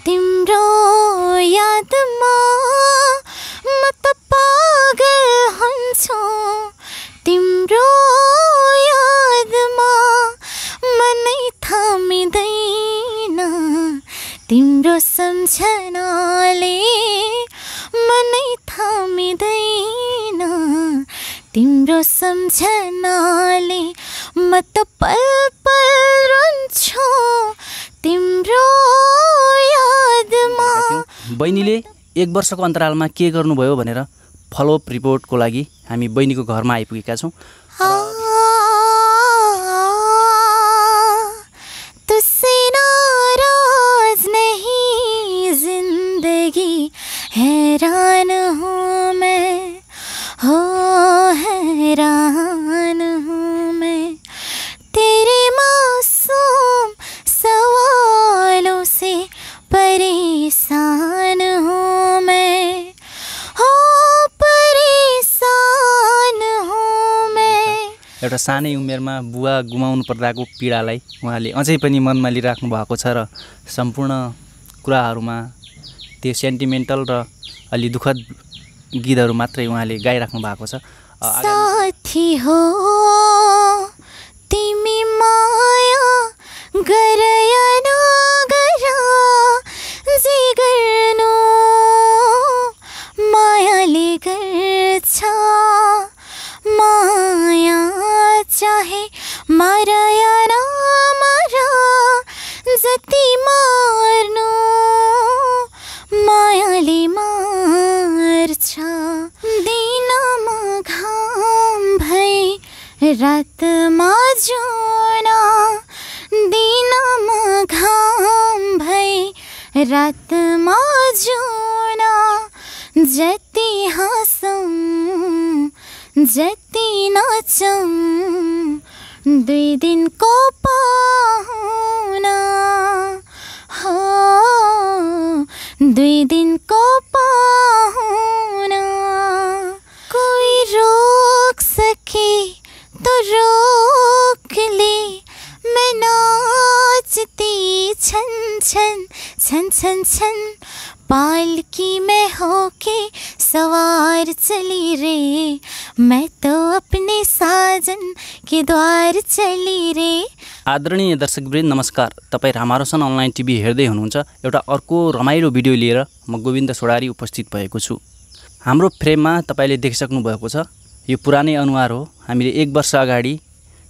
तिम्रो यादमा म त पागल हुन्छु तिम्रो यादमा मनै थामिँदैन तिम्रो सम्झनाले मनै थामिँदैन तिम्रो सम्झनाले म त पल पल रुन्छु तिम्रो यादमा। बहिनीले 1 वर्षको अन्तरालमा के गर्नुभयो भनेर फलोअप रिपोर्टको लागि हामी बहिनीको घरमा आइपुगेका छौँ। तुझसे नाराज नहीं जिंदगी हैरान हूँ मैं हो हैरान हूँ मैं तेरे मासूम सवालों से परेशान हूँ मैं हो परेशान हूँ मैं। एउटा सानै उमेरमा बुवा गुमाउनु पर्दाको पीडालाई उहाँले अझै पनि मनमा लिइराख्नु भएको छ र सम्पूर्ण कुराहरूमा त्यो सेन्टिमेन्टल र अलि दुःखद गीतहरू मात्रै उहाँले गाइराख्नु भएको छ। साथी हो तिमी माया गर या नगर जे गर्नु मायाले गर्छ माया चाहे मर या नमर जति मार्नु मायाले मार्छ। दिनमा घाम भई रातमा जुना दिनमा घाम भई रातमा जुना जति हाँसौँ जति नाचौँ 2 दिनको पाहुना हो 2 दिनको पाहुना। कोई रोक सके तो रोक ले मैं नाचती छन छन छन छन छन पालकी में होके सवार चली रे मैं तो अपने साजन के द्वार चली रे। आदरणीय दर्शकवृन्द नमस्कार। तपाईँ रामारोसन अनलाइन टिभी हेर्दै हुनुहुन्छ। एउटा अर्को रमाइलो भिडियो लिएर म गोविन्द सोडारी उपस्थित भएको छु। हाम्रो फ्रेममा तपाईँले देखिसक्नु भएको छ यो पुरानै अनुहार हो। हामीले 1 वर्ष अगाडि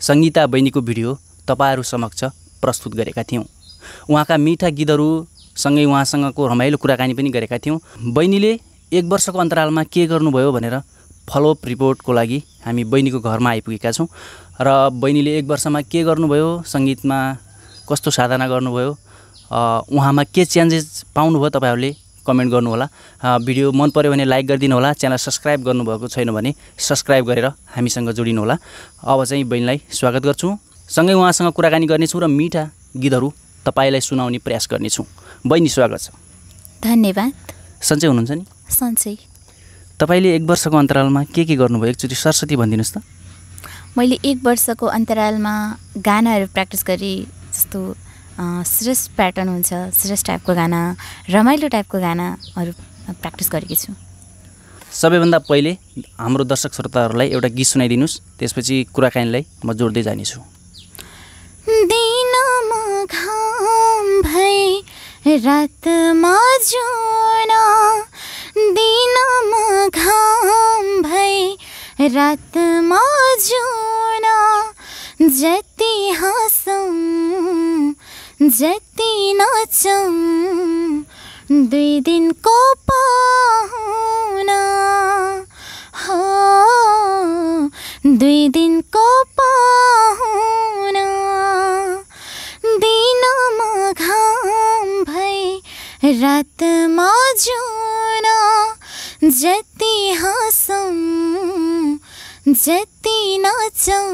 सङ्गीता बहिनीको भिडियो तपाईँहरू समक्ष प्रस्तुत गरेका थियौँ। उहाँका मिठा गीतहरू सँगै उहाँसँगको रमाइलो कुराकानी पनि गरेका थियौँ। बहिनीले 1 वर्षको अन्तरालमा के गर्नुभयो भनेर फलोअप रिपोर्टको लागि हामी बहिनीको घरमा आइपुगेका छौँ र बहिनीले 1 वर्षमा के गर्नुभयो सङ्गीतमा कस्तो साधना गर्नुभयो उहाँमा के चेन्जेस पाउनुभयो तपाईँहरूले कमेन्ट गर्नुहोला। भिडियो मन पर्यो भने लाइक गरिदिनु होला। च्यानल सब्सक्राइब गर्नुभएको छैन भने सब्सक्राइब गरेर हामीसँग जोडिनु होला। अब चाहिँ बहिनीलाई स्वागत गर्छु। सँगै उहाँसँग कुराकानी गर्नेछौँ र मिठा गीतहरू तपाईँलाई सुनाउने प्रयास गर्नेछौँ। बहिनी स्वागत छ। धन्यवाद। सन्चै हुनुहुन्छ नि? सन्चै। तपाईँले 1 वर्षको अन्तरालमा के गर्नुभयो एकचोटि सरस्वती भनिदिनुहोस् त। मैले 1 वर्षको अन्तरालमा गानाहरू प्र्याक्टिस गरेँ। जस्तो श्रेष्ठ प्याटर्न हुन्छ श्रेष्ठ टाइपको गाना रमाइलो टाइपको गानाहरू प्र्याक्टिस गरेकी छु। सबैभन्दा पहिले हाम्रो दर्शक श्रोताहरूलाई एउटा गीत सुनाइदिनुहोस्, त्यसपछि कुराकानीलाई म जोड्दै जानेछु। दिनमा घाम भई रातमा जुना दिनमा घाम भई रातमा जुना जति हाँसौँ जति नाचौँ 2 दिनको पाहुना हो 2 दिनको पाहुना। दिनमा घाम भई रातमा जुना जति हाँसौँ जति नाचौँ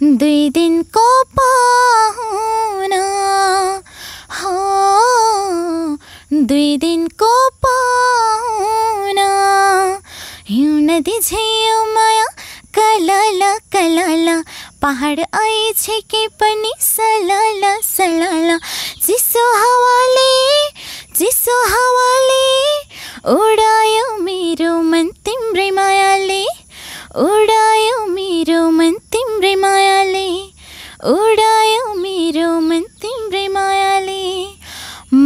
2 दिनको पाहुना हो 2 दिनको पाहुना। हिउँ नदी झैँ माया कलाला कलाला पहाड आएछ के पनि सलाला सलाला चिसो हावाले चिसो हावाले उडायो मेरो मन तिम्रै मायाले उडायो मेरो मन तिम्रै मायाले उडायो मेरो मन तिम्रै मायाले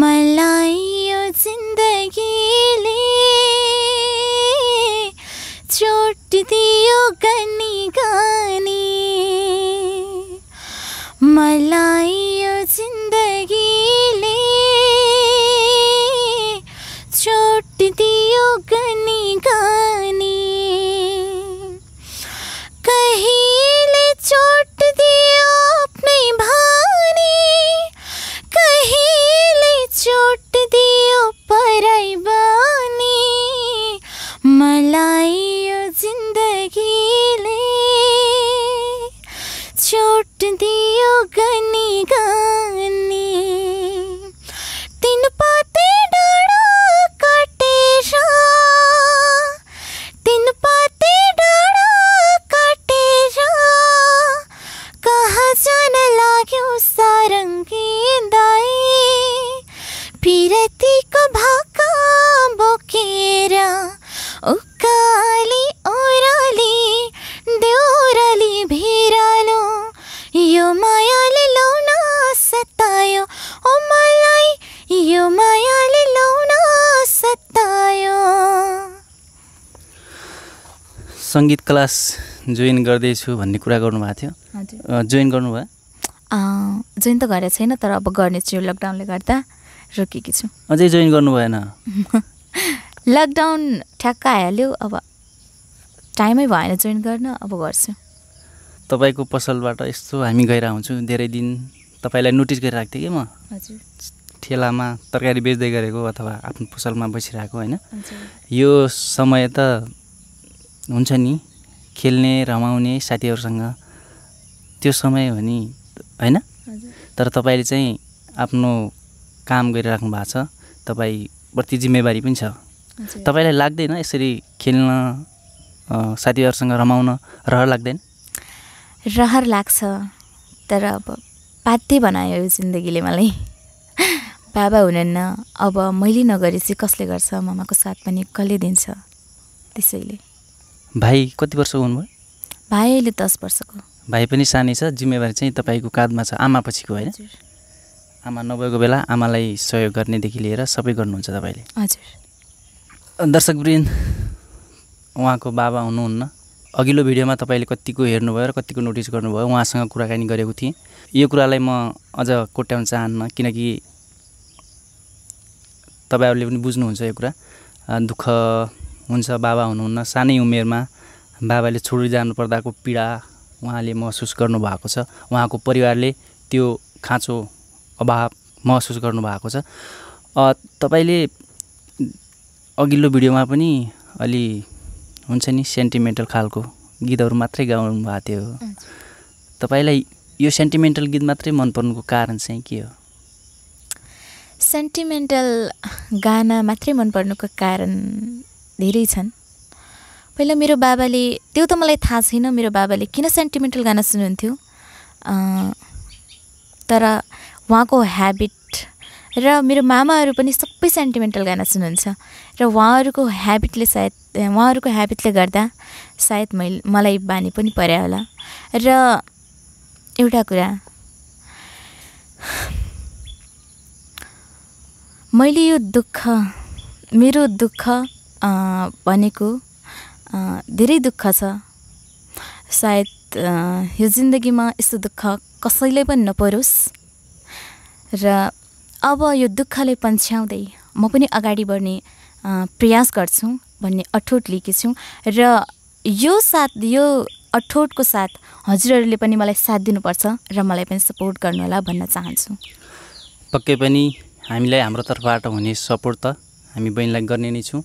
मलाई यो जिन्दगीले चोट दियो गनी गानी मलाई यो जिन्दगीले चोट दियो गनी गानी कहिले चोट दियो अपनै भानी कहिले चोट दियो पराई बानी मलाई यो जिन्दगीले चोट दियो गनी गानी तीन पाते डाँडा काटेर तीन पाते डाँडा काटेर कहाँ जान लाग्यो सारङ्गी दाई पिरतीको भाका बोकेर उकाली ओराली देउराली भिरालो यो मायाले लौन सतायो ओ मलाई यो मायाले लौन सतायो। सङ्गीत क्लास जोइन गर्दैछु भन्ने कुरा गर्नुभएको थियो। हजुर जोइन गर्नुभयो? जोइन त गरेको छैन, तर अब गर्ने छु। लकडाउनले गर्दा रोकेकी छु। अझै जोइन गर्नु भएन? लकडाउन ठ्याक्क आइहाल्यो, अब टाइमै भएन जोइन गर्न, अब गर्छु। तपाईँको पसलबाट यस्तो हामी गएर आउँछौँ, धेरै दिन तपाईँलाई नोटिस गरिरहेको थिएँ कि म। हजुर ठेलामा तरकारी बेच्दै गरेको अथवा आफ्नो पसलमा बसिरहेको होइन। हजुर यो समय त हुन्छ नि खेल्ने रमाउने साथीहरूसँग, त्यो समय हो नि होइन। हजुर तर तपाईँले चाहिँ आफ्नो काम गरिराख्नु भएको छ, तपाईँप्रति जिम्मेवारी पनि छ। हजुर तपाईँलाई लाग्दैन यसरी खेल्न साथीहरूसँग रमाउन रहर लाग्दैन? रहर लाग्छ, तर अब बाध्य बनायो यो जिन्दगीले मलाई। बाबा हुनुहुन्न, अब मैले नगरेपछि कसले गर्छ? मम्माको साथ पनि कसले दिन्छ? त्यसैले। भाइ कति वर्षको हुनुभयो? भाइ अहिले 10 वर्षको। भाइ पनि सानै छ, जिम्मेवारी चाहिँ तपाईँको काँधमा छ, आमा पछिको होइन। हजुर आमा नभएको बेला आमालाई सहयोग गर्नेदेखि लिएर सबै गर्नुहुन्छ तपाईँले। हजुर दर्शकवृन्द, उहाँको बाबा हुनुहुन्न। अघिल्लो भिडियोमा तपाईँले कतिको हेर्नुभयो र कतिको नोटिस गर्नुभयो, उहाँसँग कुराकानी गरेको थिएँ। यो कुरालाई म अझ कोट्याउन चाहन्न, किनकि तपाईँहरूले पनि बुझ्नुहुन्छ यो कुरा। दुःख हुन्छ, बाबा हुनुहुन्न, सानै उमेरमा बाबाले छोडी जानु पर्दाको पीडा उहाँले महसुस गर्नुभएको छ। उहाँको परिवारले त्यो खाँचो अभाव महसुस गर्नुभएको छ। तपाईँले अघिल्लो भिडियोमा पनि अलि हुन्छ नि सेन्टिमेन्टल खालको गीतहरू मात्रै गाउनु भएको थियो। तपाईँलाई यो सेन्टिमेन्टल गीत मात्रै मनपर्नुको कारण चाहिँ के हो? सेन्टिमेन्टल गाना मात्रै मनपर्नुको कारण धेरै छन्। पहिला मेरो बाबाले, त्यो त मलाई थाहा छैन मेरो बाबाले किन सेन्टिमेन्टल गाना सुन्नुहुन्थ्यो, तर उहाँको ह्याबिट र मेरो मामाहरू पनि सबै सेन्टिमेन्टल गाना सुन्नुहुन्छ र उहाँहरूको ह्याबिटले गर्दा सायद मलाई बानी पनि पर्यो होला। र एउटा कुरा, मैले यो दुःख, मेरो दुःख भनेको धेरै दुःख छ। सायद यो जिन्दगीमा यस्तो दुःख कसैलाई पनि नपरोस् र अब यो दुःखलाई पन्छ्याउँदै म पनि अगाडि बढ्ने प्रयास गर्छु भन्ने अठोट लिएकी छु। र यो अठोटको साथ हजुरहरूले पनि मलाई साथ दिनुपर्छ र मलाई पनि सपोर्ट गर्नु होला भन्न चाहन्छु। पक्कै पनि हामीलाई हाम्रो तर्फबाट हुने सपोर्ट त हामी बहिनीलाई गर्ने नै छौँ।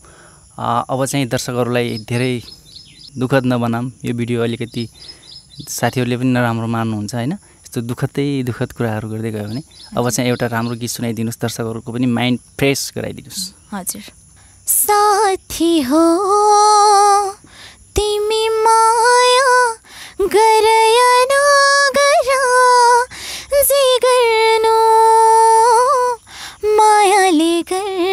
अब चाहिँ दर्शकहरूलाई धेरै दुःखद नबनाऊँ, यो भिडियो अलिकति साथीहरूले पनि नराम्रो मान्नुहुन्छ होइन। यस्तो दुःखद कुराहरू गर्दै गयो भने अब चाहिँ एउटा राम्रो गीत सुनाइदिनुहोस्, दर्शकहरूको पनि माइन्ड फ्रेस गराइदिनुहोस्। हजुर। साथी हो तिमी माया गर या नगर, जे गर्नु मायाले गर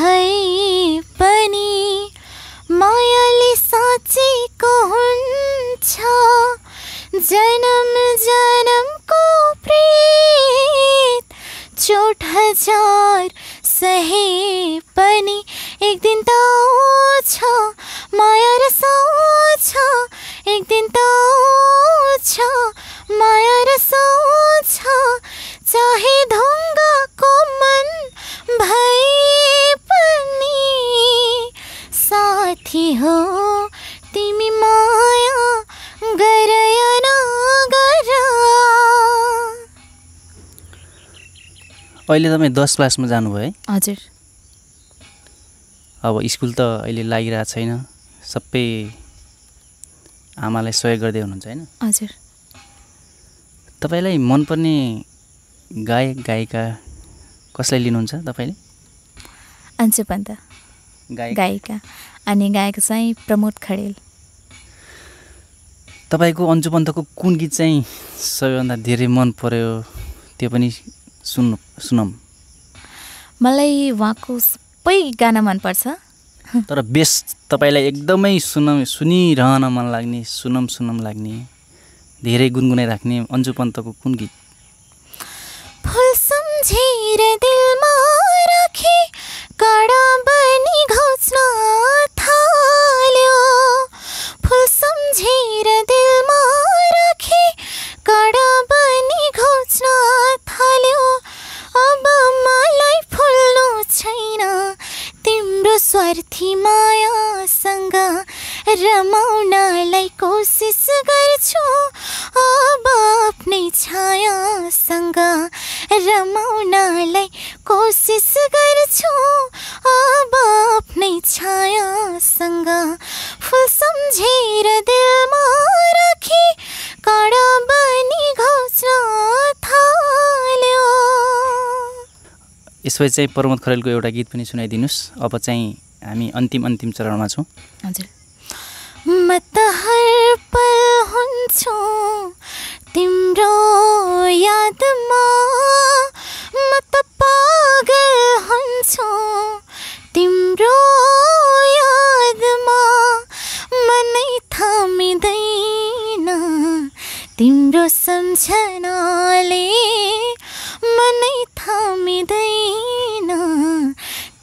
भए पनि मायाले साँचेको हुन्छ जन्म जन्मको प्रीत चोट हजार सहे पनि एक दिन त आउँछ माया रसाउँछ एक दिन त आउँछ माया रसाउँछ चाहे ढुङ्गाको मन भए पनि साथी हो तिमी माया गर या नगर। अहिले तपाईँ 10 क्लासमा जानुभयो है? हजुर। अब स्कुल त अहिले लागिरहेको छैन, सबै आमालाई सहयोग गर्दै हुनुहुन्छ होइन? हजुर। तपाईँलाई मनपर्ने गायक गायिका कसलाई लिनुहुन्छ तपाईँले? अन्जु पन्त गायिका अनि गायक चाहिँ प्रमोद खडेल। तपाईँको अन्जु पन्तको कुन गीत चाहिँ सबैभन्दा धेरै मन पर्यो त्यो पनि सुनौँ। मलाई उहाँको सबै गाना मनपर्छ, तर बेस्ट तपाईँलाई एकदमै सुनिरहन मन लाग्ने सुनम लाग्ने धेरै गुनगुनाइराख्ने अन्जु पन्तको कुन गीत? फुल सम्झेर दिलमा राखी काँडा बनी घोच्न थाल्यो फुल सम्झेर दिलमा राखी काँडा बनी घोच्न थाल्यो अब मलाई फुल्नु छैन तिम्रो स्वार्थी मायासँग रमाउनलाई कोसिस गर्छु अब आफ्नै छायासँग रमाउनलाई कोसिस गर्छु अब आफ्नै छायासँग फुल सम्झेर दिलमा राखी काँडा बनी घोच्न थाल्यो। यसपछि चाहिँ प्रमोद खरेलको एउटा गीत पनि सुनाइदिनुहोस्। अब चाहिँ हामी अन्तिम चरणमा छौँ। हजुर। म त हर पल हुन्छु तिम्रो यादमा म त पागल हुन्छु तिम्रो यादमा मनै थामिँदैन तिम्रो सम्झनाले मनै थामिँदैन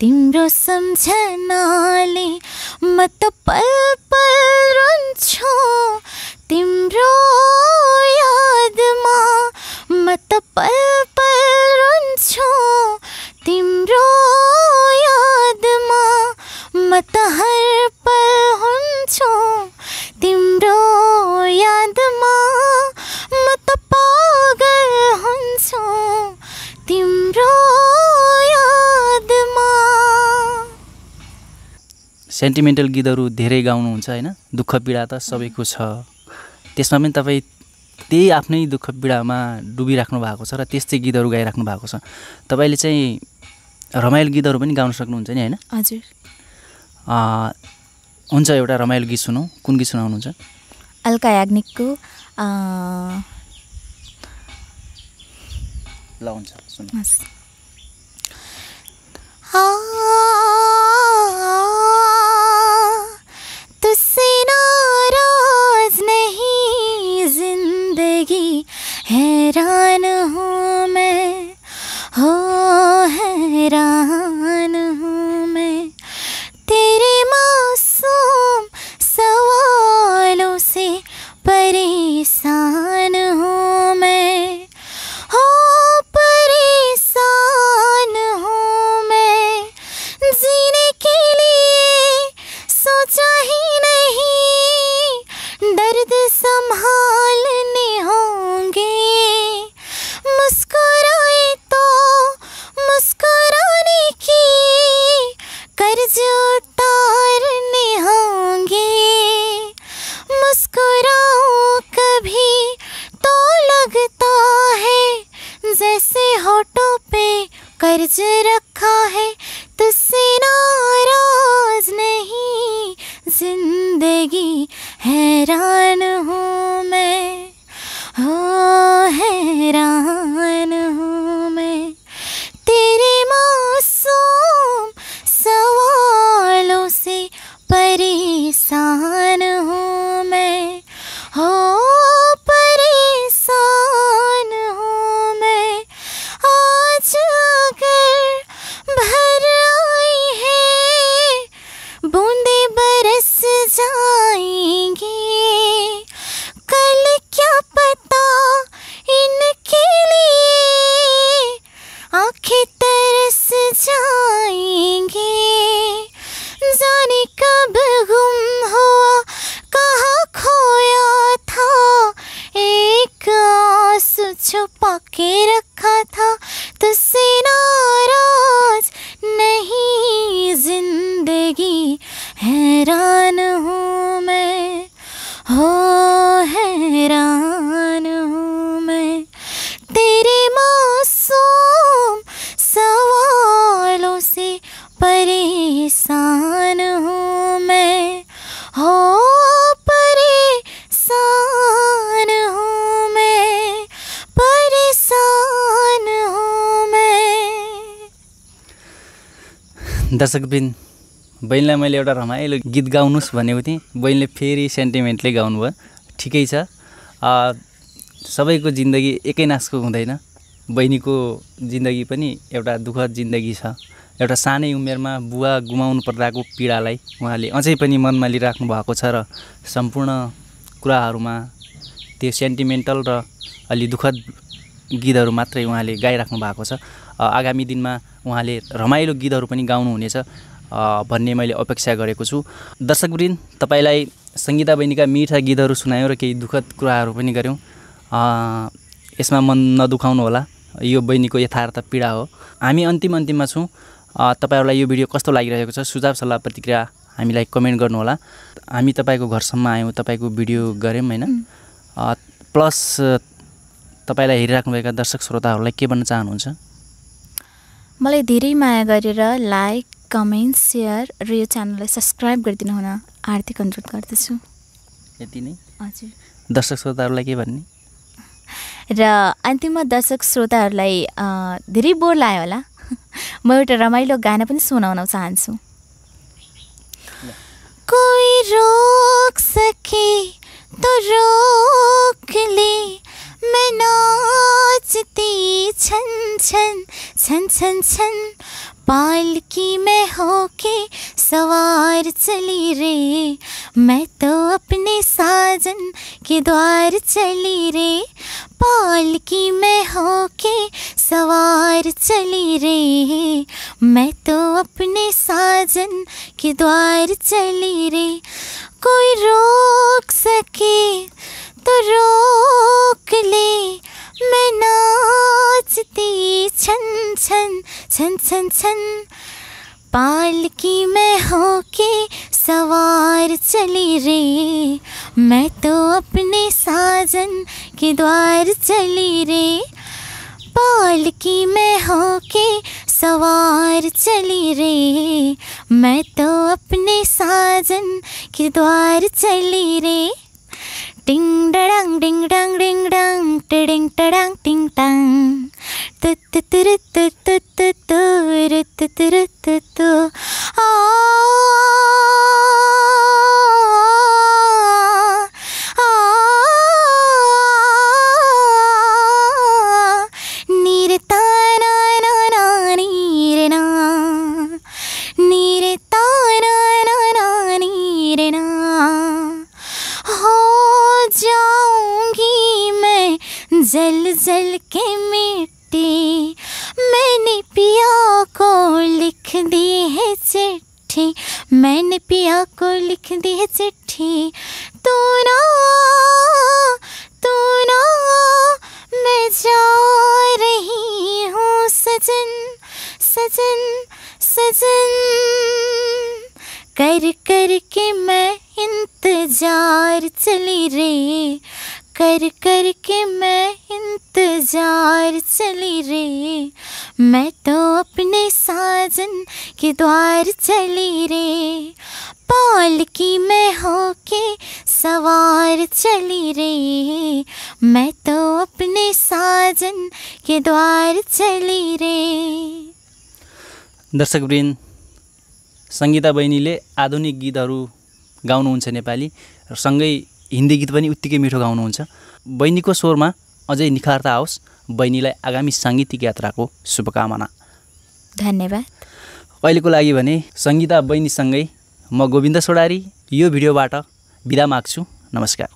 तिम्रो सम्झनाले म त पल पल रुन्छु तिम्रो यादमा म त पल पल रुन्छु तिम्रो यादमा म त हर पल हुन्छु तिम्रो यादमा म त पागल हुन्छु तिम्रो यादमा। सेन्टिमेन्टल गीतहरू धेरै गाउनुहुन्छ होइन? दुःख पीडा त सबैको छ, त्यसमा पनि तपाईँ त्यही आफ्नै दुःख पीडामा डुबिराख्नु भएको छ र त्यस्तै गीतहरू गाइराख्नु भएको छ। तपाईँले चाहिँ रमाइलो गीतहरू पनि गाउन सक्नुहुन्छ नि होइन? हजुर। हुन्छ, एउटा रमाइलो गीत सुनौँ। कुन गीत सुनाउनुहुन्छ? अल्का याग्निकको ल हुन्छ सुनौँ। तुझसे नाराज नहीं जिंदगी हैरान हूँ मैं हो हैरान हूँ मैं तेरे मासूम सवालों से परेशान हूँ मैं हो परेशान दर्शकबिन बहिनीलाई मैले एउटा रमाइलो गीत गाउनुस् भनेको थिएँ, बहिनीले फेरि सेन्टिमेन्टले गाउनुभयो। ठिकै छ, सबैको जिन्दगी एकै नासको हुँदैन। बहिनीको जिन्दगी पनि एउटा दुःखद जिन्दगी छ। एउटा सानै उमेरमा बुवा गुमाउनु पर्दाको पीडालाई उहाँले अझै पनि मनमा लिइराख्नु भएको छ र सम्पूर्ण कुराहरूमा त्यो सेन्टिमेन्टल र अलि दुःखद गीतहरू मात्रै उहाँले गाइराख्नु भएको छ। आगामी दिनमा उहाँले रमाइलो गीतहरू पनि गाउनुहुनेछ भन्ने मैले अपेक्षा गरेको छु। दर्शकवृन्द, तपाईँलाई सङ्गीता बहिनीका मिठा गीतहरू सुनायौँ र केही दुःखद कुराहरू पनि गऱ्यौँ। यसमा मन नदुखाउनु होला, यो बहिनीको यथार्थ पीडा हो। हामी अन्तिममा छौँ। तपाईँहरूलाई यो भिडियो कस्तो लागिरहेको छ, सुझाव सल्लाह प्रतिक्रिया हामीलाई कमेन्ट गर्नुहोला। हामी तपाईँको घरसम्म आयौँ, तपाईँको भिडियो गऱ्यौँ होइन। प्लस तपाईँलाई हेरिराख्नुभएका दर्शक श्रोताहरूलाई के भन्न चाहनुहुन्छ? मलाई धेरै माया गरेर लाइक, कमेन्ट, सेयर र यो च्यानललाई सब्सक्राइब गरिदिनु हुन हार्दिक अनुरोध गर्दछु। यति नै? हजुर। दर्शक श्रोताहरूलाई के भन्ने? र अन्तिममा दर्शक श्रोताहरूलाई धेरै बोर लाग्यो होला, म एउटा रमाइलो गाना पनि सुनाउन चाहन्छु। कोई रोक सके तो रोक ले, मैं नाचती छन छन छन छन छन, पालकी में होके सवार चली रे, मैं तो अपने साजन के द्वार चली रे, पालकी में होके सवार चली रे, मैं तो अपने साजन के द्वार चली रे, कोई रोक सके तो रोक ले, मैं नाचती छन छन छन छन छन, पालकी में होके सवार चली रे, मैं तो अपने साजन के द्वार चली रे, पालकी में होके सवार चली रे, मैं तो अपने साजन के द्वार चली रे, टिंग डडंग डिंग डंग डिंग डंग टिडिंग टडंग टिंग टंग, तुत तुर तुत तुत तुर तुर तुत, आ नीरे ताना ना ना नीरे ना, नीरे ताना ना ना नीरे ना, हो जाऊंगी मैं जल जल के मिट्टी, मैंने पिया को लिख दी है चिट्ठी, मैंने पिया को लिख दी है चिट्ठी, तू ना मैं जा रही हूँ सजन सजन सजन, कर कर के मैं इंतजार चली रे, कर कर के मैं इंतजार चली रे, मैं तो अपने साजन के द्वार चली रे, पालकी में होके सवार चली रे, मैं तो अपने साजन के द्वार चली रे। दर्शकवृन्द, सङ्गीता बहिनीले आधुनिक गीतहरू गाउनुहुन्छ नेपाली, र सँगै हिन्दी गीत पनि उत्तिकै मिठो गाउनुहुन्छ। बहिनीको स्वरमा अझै निखारता आओस्। बहिनीलाई आगामी साङ्गीतिक यात्राको शुभकामना। धन्यवाद। अहिलेको लागि भने सङ्गीता बहिनीसँगै म गोविन्द सोडारी यो भिडियोबाट बिदा माग्छु। नमस्कार।